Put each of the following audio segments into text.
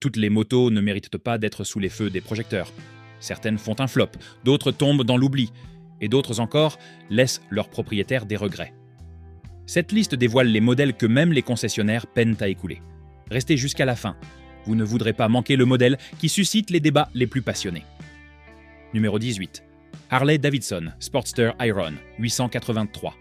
Toutes les motos ne méritent pas d'être sous les feux des projecteurs. Certaines font un flop, d'autres tombent dans l'oubli, et d'autres encore laissent leurs propriétaires des regrets. Cette liste dévoile les modèles que même les concessionnaires peinent à écouler. Restez jusqu'à la fin, vous ne voudrez pas manquer le modèle qui suscite les débats les plus passionnés. Numéro 18. Harley-Davidson Sportster Iron 883.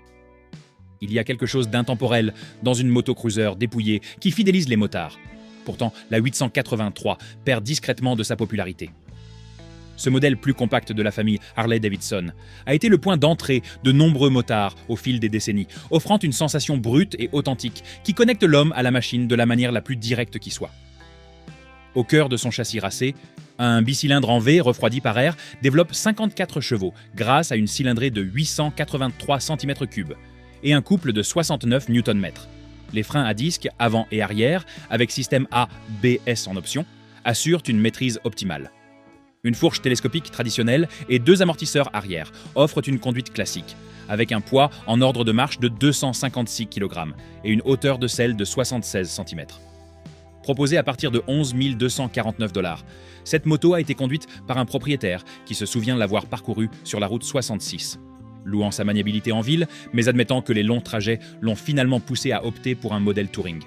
Il y a quelque chose d'intemporel dans une motocruiser dépouillée qui fidélise les motards. Pourtant, la 883 perd discrètement de sa popularité. Ce modèle plus compact de la famille Harley-Davidson a été le point d'entrée de nombreux motards au fil des décennies, offrant une sensation brute et authentique qui connecte l'homme à la machine de la manière la plus directe qui soit. Au cœur de son châssis racé, un bicylindre en V refroidi par air développe 54 chevaux grâce à une cylindrée de 883 cm3 et un couple de 69 Nm. Les freins à disque avant et arrière, avec système ABS en option, assurent une maîtrise optimale. Une fourche télescopique traditionnelle et 2 amortisseurs arrière offrent une conduite classique, avec un poids en ordre de marche de 256 kg et une hauteur de selle de 76 cm. Proposée à partir de 11 249 $, cette moto a été conduite par un propriétaire qui se souvient l'avoir parcourue sur la route 66. Louant sa maniabilité en ville, mais admettant que les longs trajets l'ont finalement poussé à opter pour un modèle touring.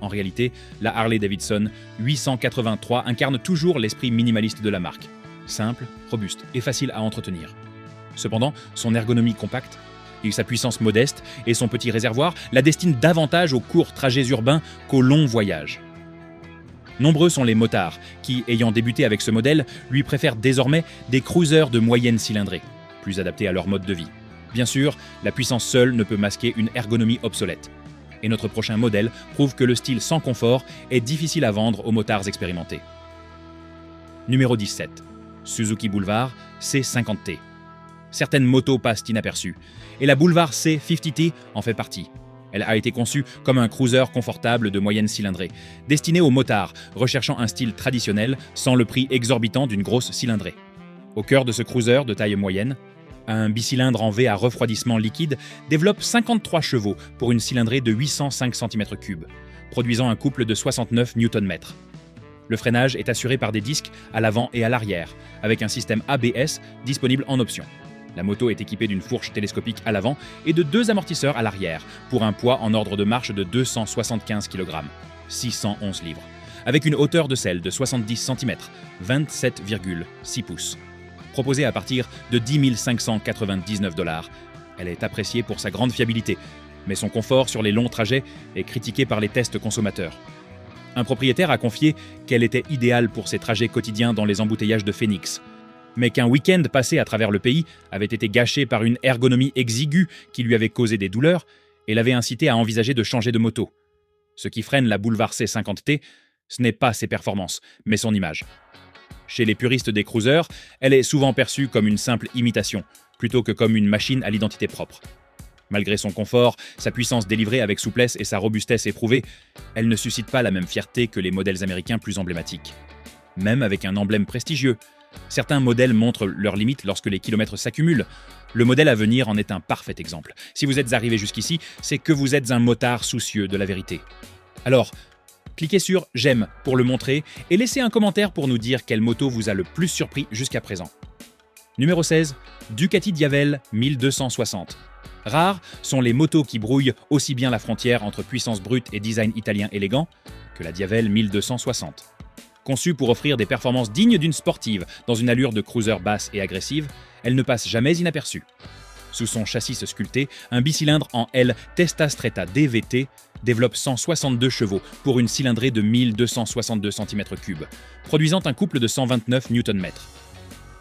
En réalité, la Harley-Davidson 883 incarne toujours l'esprit minimaliste de la marque. Simple, robuste et facile à entretenir. Cependant, son ergonomie compacte, et sa puissance modeste et son petit réservoir la destinent davantage aux courts trajets urbains qu'aux longs voyages. Nombreux sont les motards qui, ayant débuté avec ce modèle, lui préfèrent désormais des cruisers de moyenne cylindrée, plus adaptés à leur mode de vie. Bien sûr, la puissance seule ne peut masquer une ergonomie obsolète. Et notre prochain modèle prouve que le style sans confort est difficile à vendre aux motards expérimentés. Numéro 17. Suzuki Boulevard C50T. Certaines motos passent inaperçues, et la Boulevard C50T en fait partie. Elle a été conçue comme un cruiser confortable de moyenne cylindrée, destiné aux motards recherchant un style traditionnel sans le prix exorbitant d'une grosse cylindrée. Au cœur de ce cruiser de taille moyenne, un bicylindre en V à refroidissement liquide développe 53 chevaux pour une cylindrée de 805 cm3, produisant un couple de 69 Nm. Le freinage est assuré par des disques à l'avant et à l'arrière, avec un système ABS disponible en option. La moto est équipée d'une fourche télescopique à l'avant et de 2 amortisseurs à l'arrière, pour un poids en ordre de marche de 275 kg, 611 livres, avec une hauteur de selle de 70 cm, 27,6 pouces. Proposée à partir de 10 599 $. Elle est appréciée pour sa grande fiabilité, mais son confort sur les longs trajets est critiqué par les tests consommateurs. Un propriétaire a confié qu'elle était idéale pour ses trajets quotidiens dans les embouteillages de Phoenix, mais qu'un week-end passé à travers le pays avait été gâché par une ergonomie exiguë qui lui avait causé des douleurs et l'avait incité à envisager de changer de moto. Ce qui freine la Boulevard C50T, ce n'est pas ses performances, mais son image. Chez les puristes des cruisers, elle est souvent perçue comme une simple imitation, plutôt que comme une machine à l'identité propre. Malgré son confort, sa puissance délivrée avec souplesse et sa robustesse éprouvée, elle ne suscite pas la même fierté que les modèles américains plus emblématiques. Même avec un emblème prestigieux, certains modèles montrent leurs limites lorsque les kilomètres s'accumulent. Le modèle à venir en est un parfait exemple. Si vous êtes arrivé jusqu'ici, c'est que vous êtes un motard soucieux de la vérité. Alors, cliquez sur « J'aime » pour le montrer et laissez un commentaire pour nous dire quelle moto vous a le plus surpris jusqu'à présent. Numéro 16. Ducati Diavel 1260. Rares sont les motos qui brouillent aussi bien la frontière entre puissance brute et design italien élégant que la Diavel 1260. Conçue pour offrir des performances dignes d'une sportive dans une allure de cruiser basse et agressive, elle ne passe jamais inaperçue. Sous son châssis sculpté, un bicylindre en L Testa Stretta DVT développe 162 chevaux pour une cylindrée de 1262 cm3, produisant un couple de 129 Nm.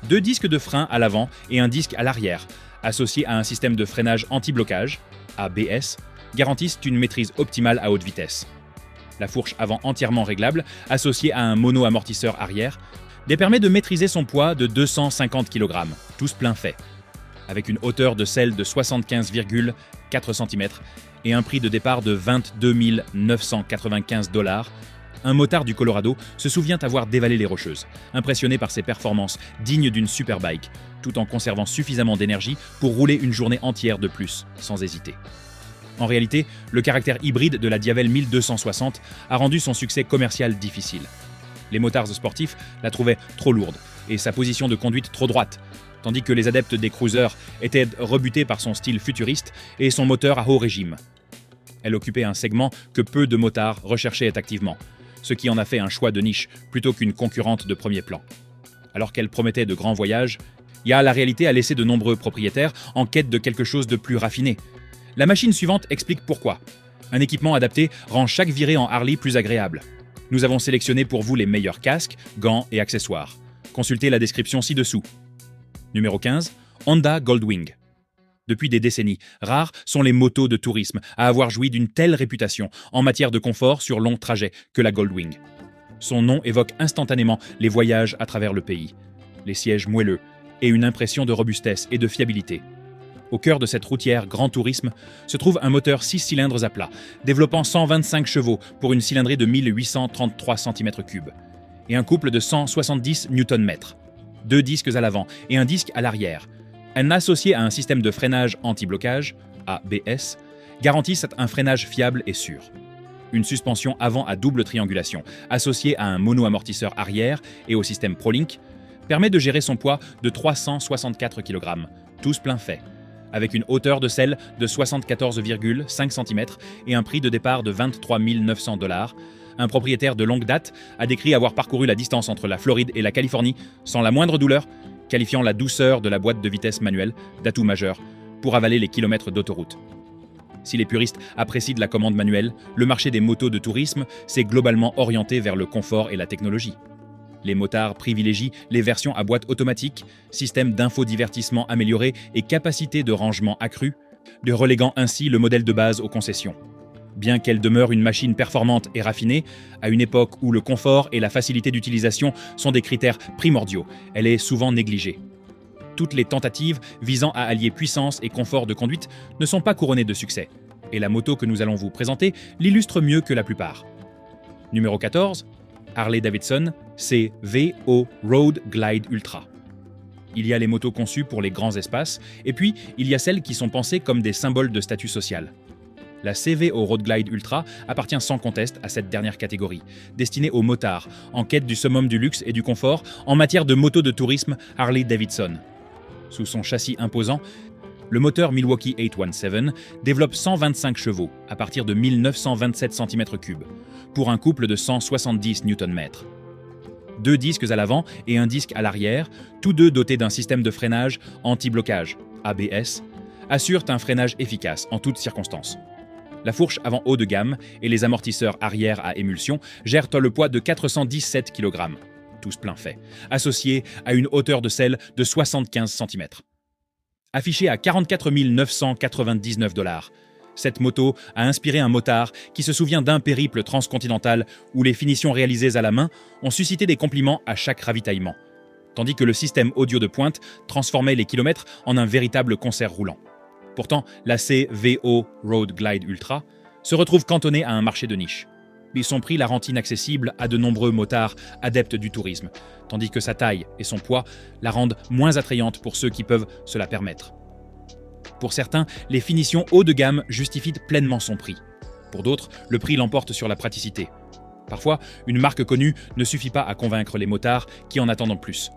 2 disques de frein à l'avant et un disque à l'arrière, associés à un système de freinage anti-blocage, ABS, garantissent une maîtrise optimale à haute vitesse. La fourche avant entièrement réglable, associée à un mono-amortisseur arrière, permet de maîtriser son poids de 250 kg, tous plein fait. Avec une hauteur de selle de 75,4 cm et un prix de départ de 22 995 $, un motard du Colorado se souvient avoir dévalé les Rocheuses, impressionné par ses performances dignes d'une superbike, tout en conservant suffisamment d'énergie pour rouler une journée entière de plus, sans hésiter. En réalité, le caractère hybride de la Diavel 1260 a rendu son succès commercial difficile. Les motards sportifs la trouvaient trop lourde et sa position de conduite trop droite, tandis que les adeptes des cruisers étaient rebutés par son style futuriste et son moteur à haut régime. Elle occupait un segment que peu de motards recherchaient activement, ce qui en a fait un choix de niche plutôt qu'une concurrente de premier plan. Alors qu'elle promettait de grands voyages, la réalité a laissé de nombreux propriétaires en quête de quelque chose de plus raffiné. La machine suivante explique pourquoi. Un équipement adapté rend chaque virée en Harley plus agréable. Nous avons sélectionné pour vous les meilleurs casques, gants et accessoires. Consultez la description ci-dessous. Numéro 15, Honda Goldwing. Depuis des décennies, rares sont les motos de tourisme à avoir joui d'une telle réputation en matière de confort sur longs trajets que la Goldwing. Son nom évoque instantanément les voyages à travers le pays, les sièges moelleux et une impression de robustesse et de fiabilité. Au cœur de cette routière grand tourisme se trouve un moteur 6 cylindres à plat, développant 125 chevaux pour une cylindrée de 1833 cm3 et un couple de 170 Nm, 2 disques à l'avant et un disque à l'arrière. Associé à un système de freinage anti-blocage, ABS, garantissent un freinage fiable et sûr. Une suspension avant à double triangulation, associée à un mono-amortisseur arrière et au système ProLink, permet de gérer son poids de 364 kg, tous plein fait, avec une hauteur de selle de 74,5 cm et un prix de départ de 23 900 $. Un propriétaire de longue date a décrit avoir parcouru la distance entre la Floride et la Californie sans la moindre douleur, qualifiant la douceur de la boîte de vitesse manuelle d'atout majeur pour avaler les kilomètres d'autoroute. Si les puristes apprécient de la commande manuelle, le marché des motos de tourisme s'est globalement orienté vers le confort et la technologie. Les motards privilégient les versions à boîte automatique, système d'infodivertissement amélioré et capacité de rangement accrue, de reléguant ainsi le modèle de base aux concessions. Bien qu'elle demeure une machine performante et raffinée, à une époque où le confort et la facilité d'utilisation sont des critères primordiaux, elle est souvent négligée. Toutes les tentatives visant à allier puissance et confort de conduite ne sont pas couronnées de succès, et la moto que nous allons vous présenter l'illustre mieux que la plupart. Numéro 14, Harley-Davidson CVO Road Glide Ultra. Il y a les motos conçues pour les grands espaces, et puis il y a celles qui sont pensées comme des symboles de statut social. La CVO Road Glide Ultra appartient sans conteste à cette dernière catégorie, destinée aux motards, en quête du summum du luxe et du confort en matière de moto de tourisme Harley-Davidson. Sous son châssis imposant, le moteur Milwaukee 817 développe 125 chevaux à partir de 1927 cm3 pour un couple de 170 Nm. 2 disques à l'avant et un disque à l'arrière, tous deux dotés d'un système de freinage anti-blocage, ABS, assurent un freinage efficace en toutes circonstances. La fourche avant haut de gamme et les amortisseurs arrière à émulsion gèrent le poids de 417 kg, tous plein fait, associés à une hauteur de selle de 75 cm. Affichée à 44 999 $, cette moto a inspiré un motard qui se souvient d'un périple transcontinental où les finitions réalisées à la main ont suscité des compliments à chaque ravitaillement, tandis que le système audio de pointe transformait les kilomètres en un véritable concert roulant. Pourtant, la CVO Road Glide Ultra se retrouve cantonnée à un marché de niche. Mais son prix la rend inaccessible à de nombreux motards adeptes du tourisme, tandis que sa taille et son poids la rendent moins attrayante pour ceux qui peuvent se la permettre. Pour certains, les finitions haut de gamme justifient pleinement son prix. Pour d'autres, le prix l'emporte sur la praticité. Parfois, une marque connue ne suffit pas à convaincre les motards qui en attendent plus.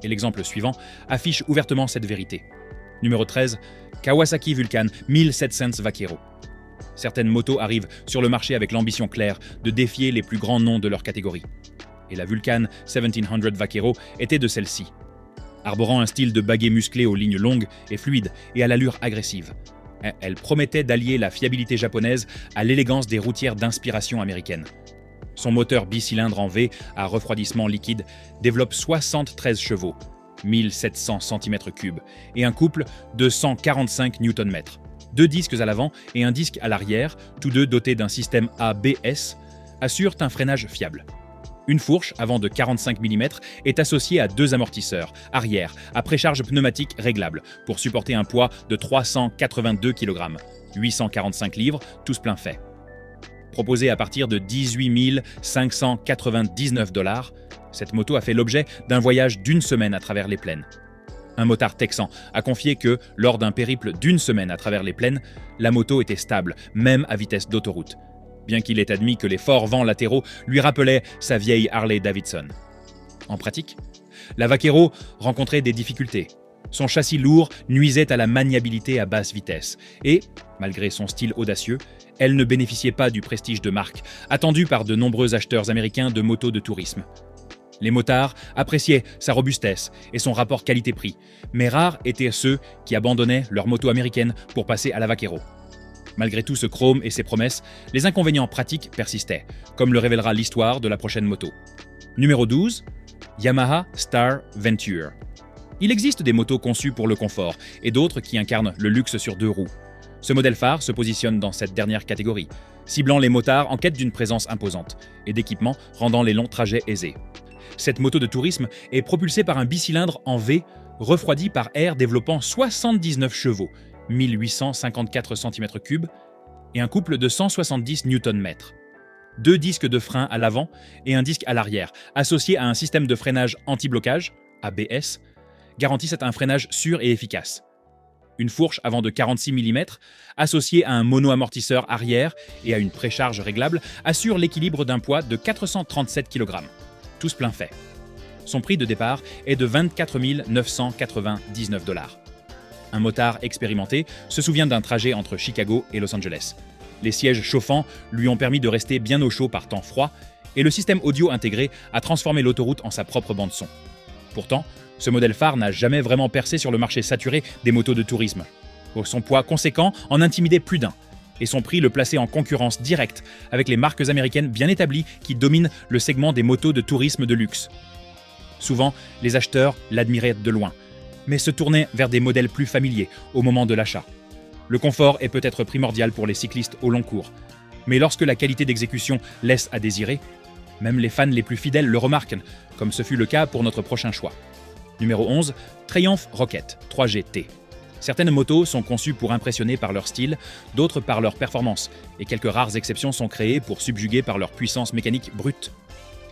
Et l'exemple suivant affiche ouvertement cette vérité. Numéro 13, Kawasaki Vulcan 1700 Vaquero. Certaines motos arrivent sur le marché avec l'ambition claire de défier les plus grands noms de leur catégorie. Et la Vulcan 1700 Vaquero était de celle-ci. Arborant un style de baguet musclé aux lignes longues et fluides et à l'allure agressive, elle promettait d'allier la fiabilité japonaise à l'élégance des routières d'inspiration américaine. Son moteur bicylindre en V à refroidissement liquide développe 73 chevaux, 1700 cm3 et un couple de 145 Nm. 2 disques à l'avant et un disque à l'arrière, tous deux dotés d'un système ABS, assurent un freinage fiable. Une fourche avant de 45 mm est associée à 2 amortisseurs arrière à précharge pneumatique réglable pour supporter un poids de 382 kg, 845 livres, tous plein fait. Proposée à partir de 18 599 $, cette moto a fait l'objet d'un voyage d'1 semaine à travers les plaines. Un motard texan a confié que, lors d'un périple d'1 semaine à travers les plaines, la moto était stable, même à vitesse d'autoroute. bien qu'il ait admis que les forts vents latéraux lui rappelaient sa vieille Harley-Davidson. En pratique, la Vaquero rencontrait des difficultés. Son châssis lourd nuisait à la maniabilité à basse vitesse et, malgré son style audacieux, elle ne bénéficiait pas du prestige de marque attendu par de nombreux acheteurs américains de motos de tourisme. Les motards appréciaient sa robustesse et son rapport qualité-prix, mais rares étaient ceux qui abandonnaient leur moto américaine pour passer à la Vaquero. Malgré tout ce chrome et ses promesses, les inconvénients pratiques persistaient, comme le révélera l'histoire de la prochaine moto. Numéro 12, Yamaha Star Venture. Il existe des motos conçues pour le confort et d'autres qui incarnent le luxe sur deux roues. Ce modèle phare se positionne dans cette dernière catégorie, ciblant les motards en quête d'une présence imposante et d'équipements rendant les longs trajets aisés. Cette moto de tourisme est propulsée par un bicylindre en V refroidi par air développant 79 chevaux, 1854 cm3 et un couple de 170 Nm. 2 disques de frein à l'avant et un disque à l'arrière, associés à un système de freinage anti-blocage, ABS, garantissent un freinage sûr et efficace. Une fourche avant de 46 mm, associée à un mono-amortisseur arrière et à une précharge réglable, assure l'équilibre d'un poids de 437 kg. Tous plein fait. Son prix de départ est de 24 999 $. Un motard expérimenté se souvient d'un trajet entre Chicago et Los Angeles. Les sièges chauffants lui ont permis de rester bien au chaud par temps froid et le système audio intégré a transformé l'autoroute en sa propre bande-son. Pourtant, ce modèle phare n'a jamais vraiment percé sur le marché saturé des motos de tourisme. Son poids conséquent en intimidait plus d'un, et son prix le plaçait en concurrence directe avec les marques américaines bien établies qui dominent le segment des motos de tourisme de luxe. Souvent, les acheteurs l'admiraient de loin, mais se tournaient vers des modèles plus familiers au moment de l'achat. Le confort est peut-être primordial pour les cyclistes au long cours, mais lorsque la qualité d'exécution laisse à désirer, même les fans les plus fidèles le remarquent, comme ce fut le cas pour notre prochain choix. Numéro 11, Triumph Rocket 3GT. Certaines motos sont conçues pour impressionner par leur style, d'autres par leur performance, et quelques rares exceptions sont créées pour subjuguer par leur puissance mécanique brute.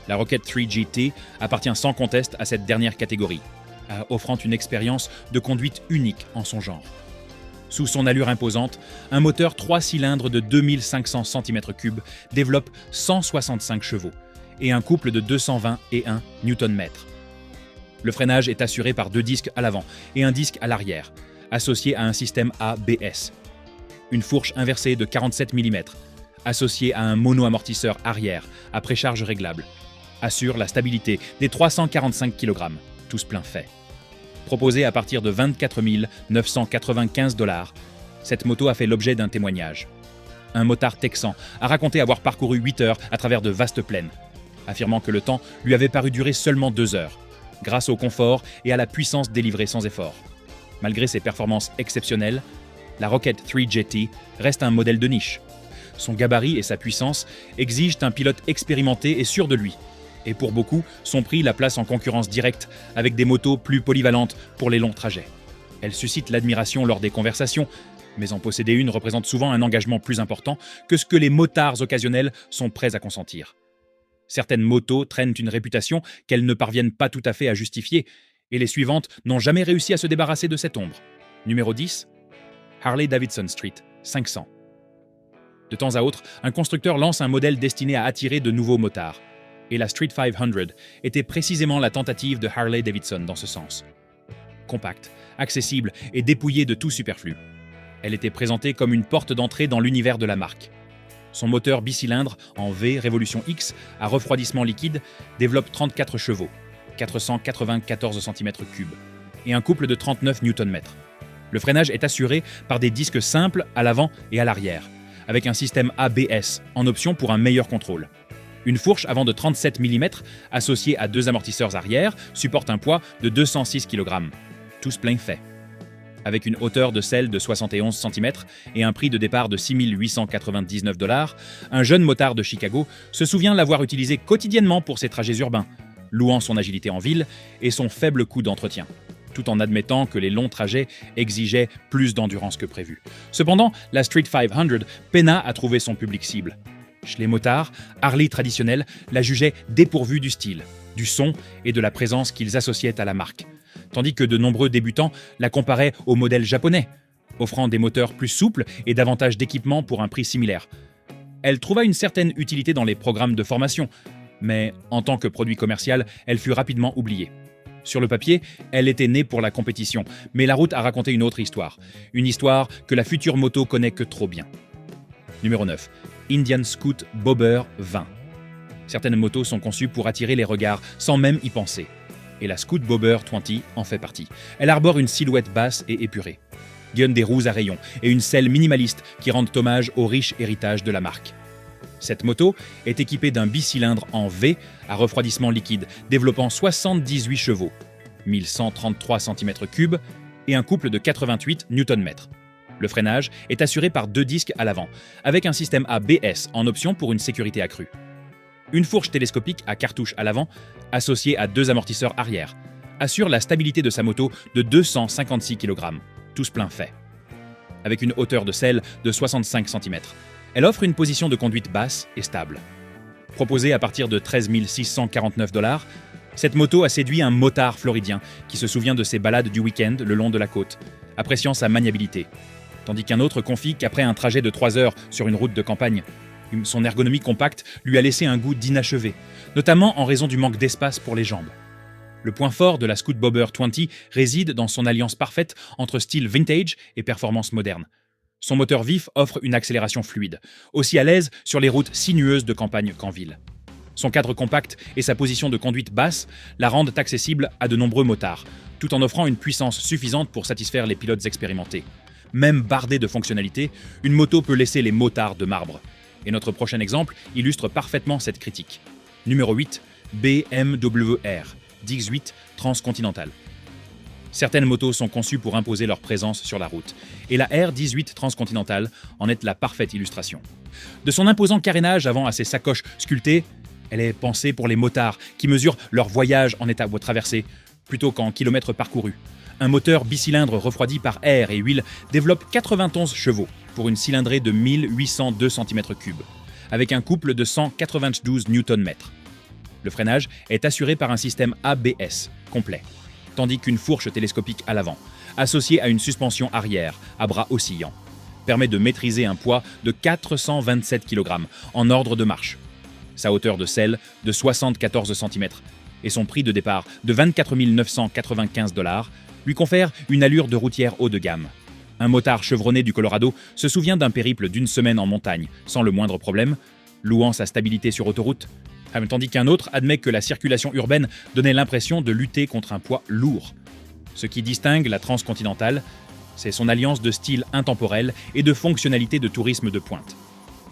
La Rocket 3GT appartient sans conteste à cette dernière catégorie, offrant une expérience de conduite unique en son genre. Sous son allure imposante, un moteur 3 cylindres de 2500 cm3 développe 165 chevaux et un couple de 220 et 1 Nm. Le freinage est assuré par 2 disques à l'avant et un disque à l'arrière, associé à un système ABS. Une fourche inversée de 47 mm, associée à un mono-amortisseur arrière à précharge réglable, assure la stabilité des 345 kg, tous plein fait. Proposée à partir de 24 995 $, cette moto a fait l'objet d'un témoignage. Un motard texan a raconté avoir parcouru 8 heures à travers de vastes plaines, affirmant que le temps lui avait paru durer seulement 2 heures, grâce au confort et à la puissance délivrée sans effort. Malgré ses performances exceptionnelles, la Rocket 3GT reste un modèle de niche. Son gabarit et sa puissance exigent un pilote expérimenté et sûr de lui. Et pour beaucoup, son prix la place en concurrence directe avec des motos plus polyvalentes pour les longs trajets. Elle suscite l'admiration lors des conversations, mais en posséder une représente souvent un engagement plus important que ce que les motards occasionnels sont prêts à consentir. Certaines motos traînent une réputation qu'elles ne parviennent pas tout à fait à justifier, et les suivantes n'ont jamais réussi à se débarrasser de cette ombre. Numéro 10, Harley-Davidson Street 500. De temps à autre, un constructeur lance un modèle destiné à attirer de nouveaux motards. Et la Street 500 était précisément la tentative de Harley-Davidson dans ce sens. Compacte, accessible et dépouillée de tout superflu. Elle était présentée comme une porte d'entrée dans l'univers de la marque. Son moteur bicylindre en V Révolution X à refroidissement liquide développe 34 chevaux, 494 cm3 et un couple de 39 Nm. Le freinage est assuré par des disques simples à l'avant et à l'arrière, avec un système ABS en option pour un meilleur contrôle. Une fourche avant de 37 mm associée à 2 amortisseurs arrière supporte un poids de 206 kg, tous plein fait. Avec une hauteur de selle de 71 cm et un prix de départ de 6 899 $, un jeune motard de Chicago se souvient l'avoir utilisé quotidiennement pour ses trajets urbains, louant son agilité en ville et son faible coût d'entretien, tout en admettant que les longs trajets exigeaient plus d'endurance que prévu. Cependant, la Street 500 peina à trouver son public cible. Chez les motards, Harley traditionnels la jugeaient dépourvue du style, du son et de la présence qu'ils associaient à la marque, tandis que de nombreux débutants la comparaient au modèle japonais, offrant des moteurs plus souples et davantage d'équipements pour un prix similaire. Elle trouva une certaine utilité dans les programmes de formation, mais en tant que produit commercial, elle fut rapidement oubliée. Sur le papier, elle était née pour la compétition, mais la route a raconté une autre histoire. Une histoire que la future moto connaît que trop bien. Numéro 9. Indian Scoot Bobber 20. Certaines motos sont conçues pour attirer les regards sans même y penser. Et la Scoot Bobber 20 en fait partie. Elle arbore une silhouette basse et épurée. Guionne des roues à rayons et une selle minimaliste qui rendent hommage au riche héritage de la marque. Cette moto est équipée d'un bicylindre en V à refroidissement liquide, développant 78 chevaux, 1133 cm3 et un couple de 88 Nm. Le freinage est assuré par 2 disques à l'avant, avec un système ABS en option pour une sécurité accrue. Une fourche télescopique à cartouche à l'avant, associée à 2 amortisseurs arrière, assure la stabilité de sa moto de 256 kg, tous plein fait. Avec une hauteur de selle de 65 cm, elle offre une position de conduite basse et stable. Proposée à partir de 13 649 $, cette moto a séduit un motard floridien qui se souvient de ses balades du week-end le long de la côte, appréciant sa maniabilité. Tandis qu'un autre confie qu'après un trajet de 3 heures sur une route de campagne, son ergonomie compacte lui a laissé un goût d'inachevé, notamment en raison du manque d'espace pour les jambes. Le point fort de la Scoot Bobber 20 réside dans son alliance parfaite entre style vintage et performance moderne. Son moteur vif offre une accélération fluide, aussi à l'aise sur les routes sinueuses de campagne qu'en ville. Son cadre compact et sa position de conduite basse la rendent accessible à de nombreux motards, tout en offrant une puissance suffisante pour satisfaire les pilotes expérimentés. Même bardée de fonctionnalités, une moto peut laisser les motards de marbre. Et notre prochain exemple illustre parfaitement cette critique. Numéro 8, BMW R, X8 Transcontinental. Certaines motos sont conçues pour imposer leur présence sur la route, et la R18 Transcontinental en est la parfaite illustration. De son imposant carénage avant à ses sacoches sculptées, elle est pensée pour les motards qui mesurent leur voyage en étape traversée, plutôt qu'en kilomètres parcourus. Un moteur bicylindre refroidi par air et huile développe 91 chevaux pour une cylindrée de 1802 cm3, avec un couple de 192 Nm. Le freinage est assuré par un système ABS complet, tandis qu'une fourche télescopique à l'avant, associée à une suspension arrière à bras oscillants, permet de maîtriser un poids de 427 kg en ordre de marche. Sa hauteur de selle de 74 cm et son prix de départ de 24 995 $ lui confère une allure de routière haut de gamme. Un motard chevronné du Colorado se souvient d'un périple d'1 semaine en montagne, sans le moindre problème, louant sa stabilité sur autoroute, tandis qu'un autre admet que la circulation urbaine donnait l'impression de lutter contre un poids lourd. Ce qui distingue la Transcontinental, c'est son alliance de style intemporel et de fonctionnalité de tourisme de pointe.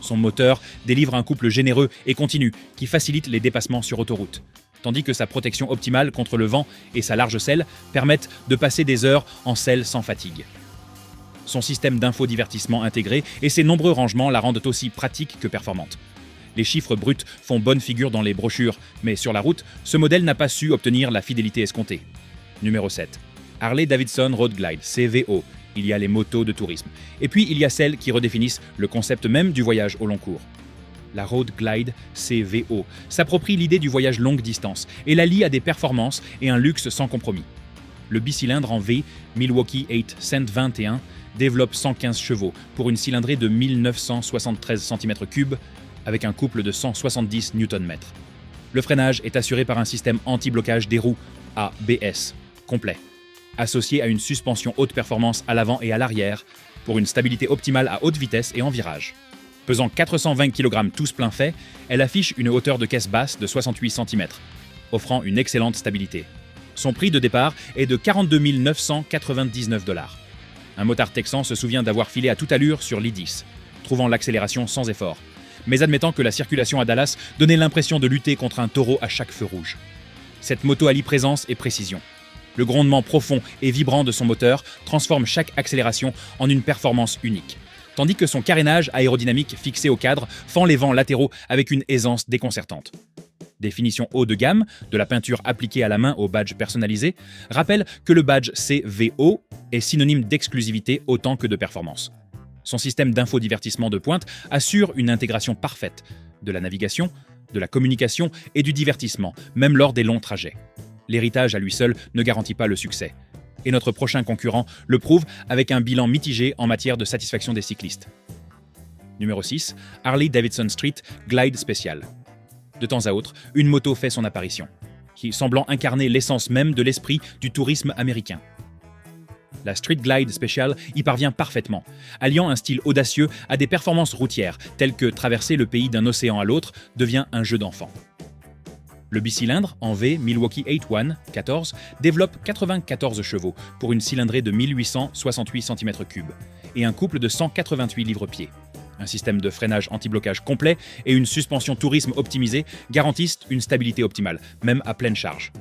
Son moteur délivre un couple généreux et continu qui facilite les dépassements sur autoroute, tandis que sa protection optimale contre le vent et sa large selle permettent de passer des heures en selle sans fatigue. Son système d'infodivertissement intégré et ses nombreux rangements la rendent aussi pratique que performante. Les chiffres bruts font bonne figure dans les brochures, mais sur la route, ce modèle n'a pas su obtenir la fidélité escomptée. Numéro 7. Harley-Davidson Road Glide, CVO. Il y a les motos de tourisme. Et puis il y a celles qui redéfinissent le concept même du voyage au long cours. La Road Glide CVO s'approprie l'idée du voyage longue distance et la lie à des performances et un luxe sans compromis. Le bicylindre en V Milwaukee 8 Cent 21 développe 115 chevaux pour une cylindrée de 1973 cm3 avec un couple de 170 Nm. Le freinage est assuré par un système anti-blocage des roues ABS complet, associé à une suspension haute performance à l'avant et à l'arrière pour une stabilité optimale à haute vitesse et en virage. Pesant 420 kg tous plein fait, elle affiche une hauteur de caisse basse de 68 cm, offrant une excellente stabilité. Son prix de départ est de 42 999 $. Un motard texan se souvient d'avoir filé à toute allure sur l'I10, trouvant l'accélération sans effort, mais admettant que la circulation à Dallas donnait l'impression de lutter contre un taureau à chaque feu rouge. Cette moto allie présence et précision. Le grondement profond et vibrant de son moteur transforme chaque accélération en une performance unique, tandis que son carénage aérodynamique fixé au cadre fend les vents latéraux avec une aisance déconcertante. Des finitions haut de gamme, de la peinture appliquée à la main au badge personnalisé, rappellent que le badge CVO est synonyme d'exclusivité autant que de performance. Son système d'infodivertissement de pointe assure une intégration parfaite de la navigation, de la communication et du divertissement, même lors des longs trajets. L'héritage à lui seul ne garantit pas le succès. Et notre prochain concurrent le prouve avec un bilan mitigé en matière de satisfaction des cyclistes. Numéro 6, Harley-Davidson Street Glide Special. De temps à autre, une moto fait son apparition, qui semblant incarner l'essence même de l'esprit du tourisme américain. La Street Glide Special y parvient parfaitement, alliant un style audacieux à des performances routières, telles que traverser le pays d'un océan à l'autre devient un jeu d'enfant. Le bicylindre en V Milwaukee 81-14 développe 94 chevaux pour une cylindrée de 1868 cm3 et un couple de 188 livres-pieds. Un système de freinage anti-blocage complet et une suspension tourisme optimisée garantissent une stabilité optimale, même à pleine charge.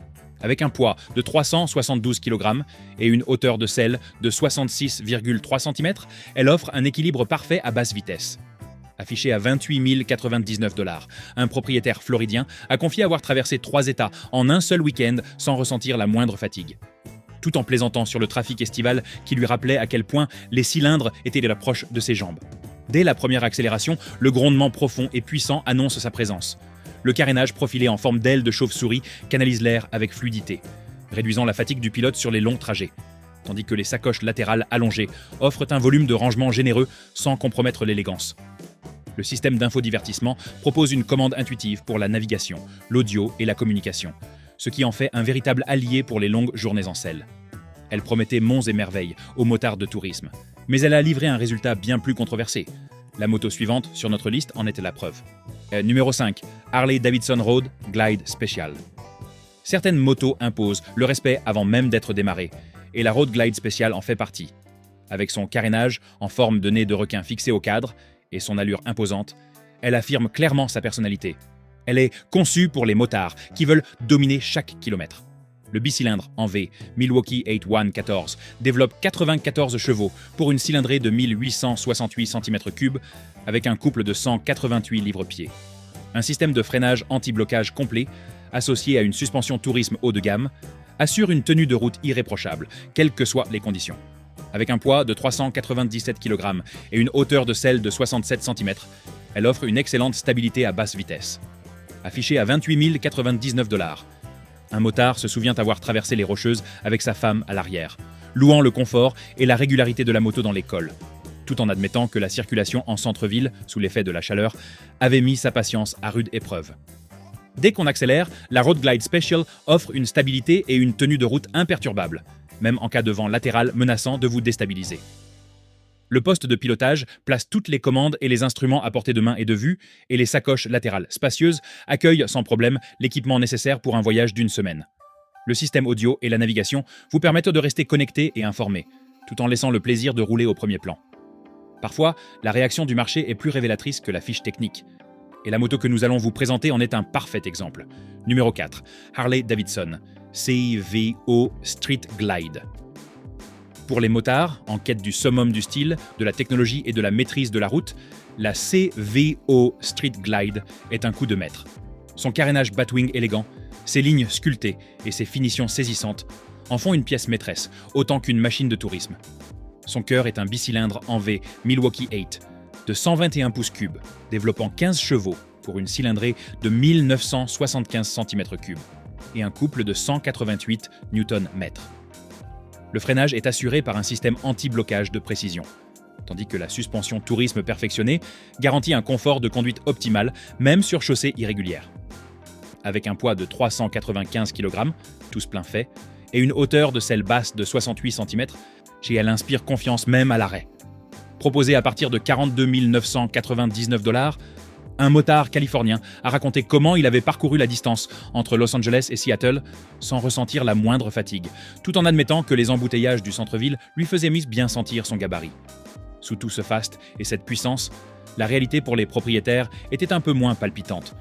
Avec un poids de 372 kg et une hauteur de selle de 66,3 cm, elle offre un équilibre parfait à basse vitesse. Affiché à 28 099 $, un propriétaire floridien a confié avoir traversé 3 États en un seul week-end sans ressentir la moindre fatigue. Tout en plaisantant sur le trafic estival qui lui rappelait à quel point les cylindres étaient la proche de ses jambes. Dès la première accélération, le grondement profond et puissant annonce sa présence. Le carénage profilé en forme d'aile de chauve-souris canalise l'air avec fluidité, réduisant la fatigue du pilote sur les longs trajets, tandis que les sacoches latérales allongées offrent un volume de rangement généreux sans compromettre l'élégance. Le système d'infodivertissement propose une commande intuitive pour la navigation, l'audio et la communication, ce qui en fait un véritable allié pour les longues journées en selle. Elle promettait monts et merveilles aux motards de tourisme, mais elle a livré un résultat bien plus controversé. La moto suivante sur notre liste en était la preuve. Numéro 5, Harley-Davidson Road Glide Special. Certaines motos imposent le respect avant même d'être démarrées, et la Road Glide Special en fait partie. Avec son carénage en forme de nez de requin fixé au cadre et son allure imposante, elle affirme clairement sa personnalité. Elle est conçue pour les motards qui veulent dominer chaque kilomètre. Le bicylindre en V Milwaukee 81-14 développe 94 chevaux pour une cylindrée de 1868 cm3 avec un couple de 188 livres-pieds. Un système de freinage anti-blocage complet, associé à une suspension tourisme haut de gamme, assure une tenue de route irréprochable, quelles que soient les conditions. Avec un poids de 397 kg et une hauteur de selle de 67 cm, elle offre une excellente stabilité à basse vitesse. Affichée à 28 099 $, un motard se souvient avoir traversé les Rocheuses avec sa femme à l'arrière, louant le confort et la régularité de la moto dans les cols, tout en admettant que la circulation en centre-ville, sous l'effet de la chaleur, avait mis sa patience à rude épreuve. Dès qu'on accélère, la Road Glide Special offre une stabilité et une tenue de route imperturbables, même en cas de vent latéral menaçant de vous déstabiliser. Le poste de pilotage place toutes les commandes et les instruments à portée de main et de vue, et les sacoches latérales spacieuses accueillent sans problème l'équipement nécessaire pour un voyage d'une semaine. Le système audio et la navigation vous permettent de rester connecté et informé, tout en laissant le plaisir de rouler au premier plan. Parfois, la réaction du marché est plus révélatrice que la fiche technique. Et la moto que nous allons vous présenter en est un parfait exemple. Numéro 4, Harley-Davidson CVO Street Glide. Pour les motards, en quête du summum du style, de la technologie et de la maîtrise de la route, la CVO Street Glide est un coup de maître. Son carénage Batwing élégant, ses lignes sculptées et ses finitions saisissantes en font une pièce maîtresse, autant qu'une machine de tourisme. Son cœur est un bicylindre en V Milwaukee 8 de 121 pouces cubes, développant 15 chevaux pour une cylindrée de 1975 cm3 et un couple de 188 Nm. Le freinage est assuré par un système anti-blocage de précision, tandis que la suspension tourisme perfectionnée garantit un confort de conduite optimal, même sur chaussée irrégulière. Avec un poids de 395 kg, tous plein fait, et une hauteur de selle basse de 68 cm, elle inspire confiance même à l'arrêt. Proposé à partir de 42 999 $, un motard californien a raconté comment il avait parcouru la distance entre Los Angeles et Seattle sans ressentir la moindre fatigue, tout en admettant que les embouteillages du centre-ville lui faisaient bien sentir son gabarit. Sous tout ce faste et cette puissance, la réalité pour les propriétaires était un peu moins palpitante.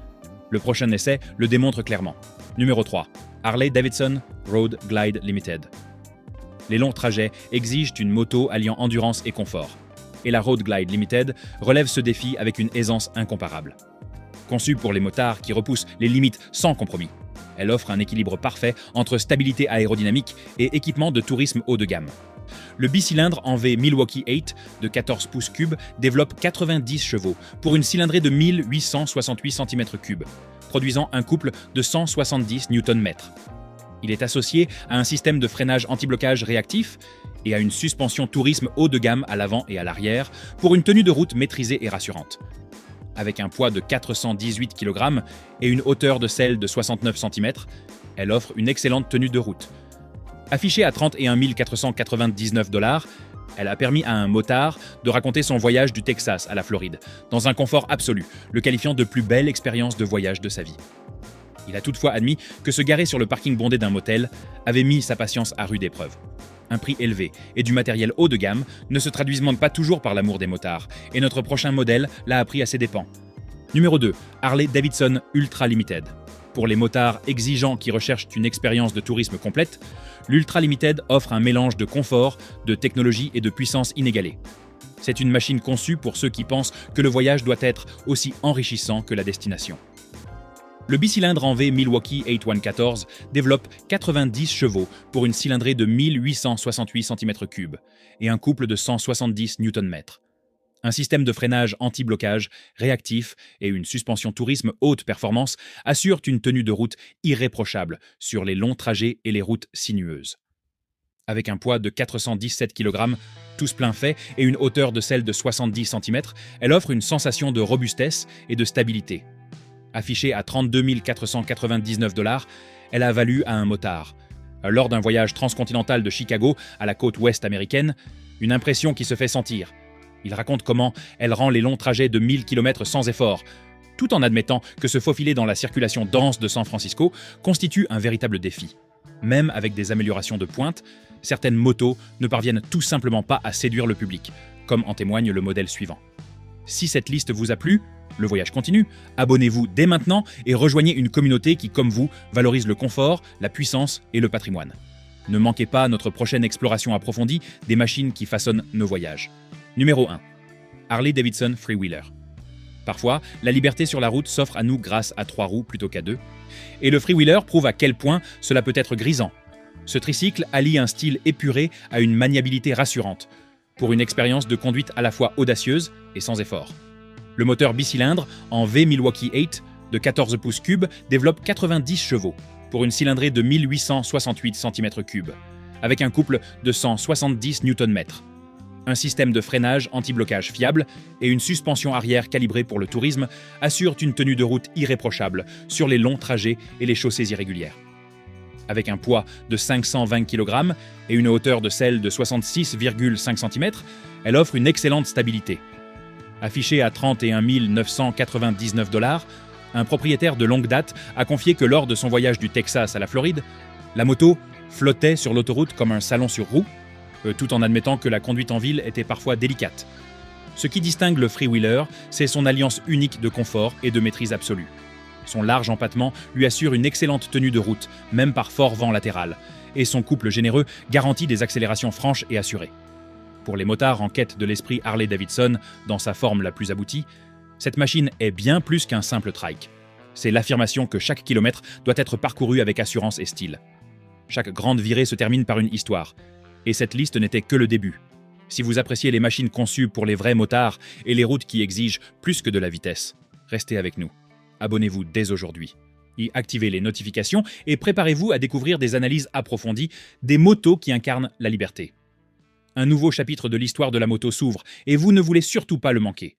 Le prochain essai le démontre clairement. Numéro 3, Harley-Davidson Road Glide Limited. Les longs trajets exigent une moto alliant endurance et confort. Et la Road Glide Limited relève ce défi avec une aisance incomparable. Conçue pour les motards qui repoussent les limites sans compromis, elle offre un équilibre parfait entre stabilité aérodynamique et équipement de tourisme haut de gamme. Le bicylindre en V Milwaukee 8 de 14 pouces cubes développe 90 chevaux pour une cylindrée de 1868 cm3, produisant un couple de 170 Nm. Il est associé à un système de freinage anti-blocage réactif et à une suspension tourisme haut de gamme à l'avant et à l'arrière pour une tenue de route maîtrisée et rassurante. Avec un poids de 418 kg et une hauteur de selle de 69 cm, elle offre une excellente tenue de route. Affichée à 31 499 $, elle a permis à un motard de raconter son voyage du Texas à la Floride, dans un confort absolu, le qualifiant de plus belle expérience de voyage de sa vie. Il a toutefois admis que se garer sur le parking bondé d'un motel avait mis sa patience à rude épreuve. Un prix élevé et du matériel haut de gamme ne se traduisent pas toujours par l'amour des motards, et notre prochain modèle l'a appris à ses dépens. Numéro 2, Harley Davidson Ultra Limited. Pour les motards exigeants qui recherchent une expérience de tourisme complète, l'Ultra Limited offre un mélange de confort, de technologie et de puissance inégalée. C'est une machine conçue pour ceux qui pensent que le voyage doit être aussi enrichissant que la destination. Le bicylindre en V Milwaukee 8114 développe 90 chevaux pour une cylindrée de 1868 cm3 et un couple de 170 Nm. Un système de freinage anti-blocage réactif et une suspension tourisme haute performance assurent une tenue de route irréprochable sur les longs trajets et les routes sinueuses. Avec un poids de 417 kg, tous plein fait, et une hauteur de selle de 70 cm, elle offre une sensation de robustesse et de stabilité. Affichée à 32 499 $, elle a valu à un motard, lors d'un voyage transcontinental de Chicago à la côte ouest américaine, une impression qui se fait sentir. Il raconte comment elle rend les longs trajets de 1000 km sans effort, tout en admettant que se faufiler dans la circulation dense de San Francisco constitue un véritable défi. Même avec des améliorations de pointe, certaines motos ne parviennent tout simplement pas à séduire le public, comme en témoigne le modèle suivant. Si cette liste vous a plu, le voyage continue, abonnez-vous dès maintenant et rejoignez une communauté qui, comme vous, valorise le confort, la puissance et le patrimoine. Ne manquez pas notre prochaine exploration approfondie des machines qui façonnent nos voyages. Numéro 1. Harley Davidson Freewheeler. Parfois, la liberté sur la route s'offre à nous grâce à 3 roues plutôt qu'à 2, et le Freewheeler prouve à quel point cela peut être grisant. Ce tricycle allie un style épuré à une maniabilité rassurante, pour une expérience de conduite à la fois audacieuse et sans effort. Le moteur bicylindre en V Milwaukee 8 de 14 pouces cubes développe 90 chevaux, pour une cylindrée de 1868 cm3, avec un couple de 170 Nm. Un système de freinage anti-blocage fiable et une suspension arrière calibrée pour le tourisme assurent une tenue de route irréprochable sur les longs trajets et les chaussées irrégulières. Avec un poids de 520 kg et une hauteur de selle de 66,5 cm, elle offre une excellente stabilité. Affichée à 31 999 $, un propriétaire de longue date a confié que lors de son voyage du Texas à la Floride, la moto flottait sur l'autoroute comme un salon sur roues, tout en admettant que la conduite en ville était parfois délicate. Ce qui distingue le Freewheeler, c'est son alliance unique de confort et de maîtrise absolue. Son large empattement lui assure une excellente tenue de route, même par fort vent latéral, et son couple généreux garantit des accélérations franches et assurées. Pour les motards en quête de l'esprit Harley-Davidson dans sa forme la plus aboutie, cette machine est bien plus qu'un simple trike. C'est l'affirmation que chaque kilomètre doit être parcouru avec assurance et style. Chaque grande virée se termine par une histoire. Et cette liste n'était que le début. Si vous appréciez les machines conçues pour les vrais motards et les routes qui exigent plus que de la vitesse, restez avec nous. Abonnez-vous dès aujourd'hui. Y activez les notifications et préparez-vous à découvrir des analyses approfondies des motos qui incarnent la liberté. Un nouveau chapitre de l'histoire de la moto s'ouvre et vous ne voulez surtout pas le manquer.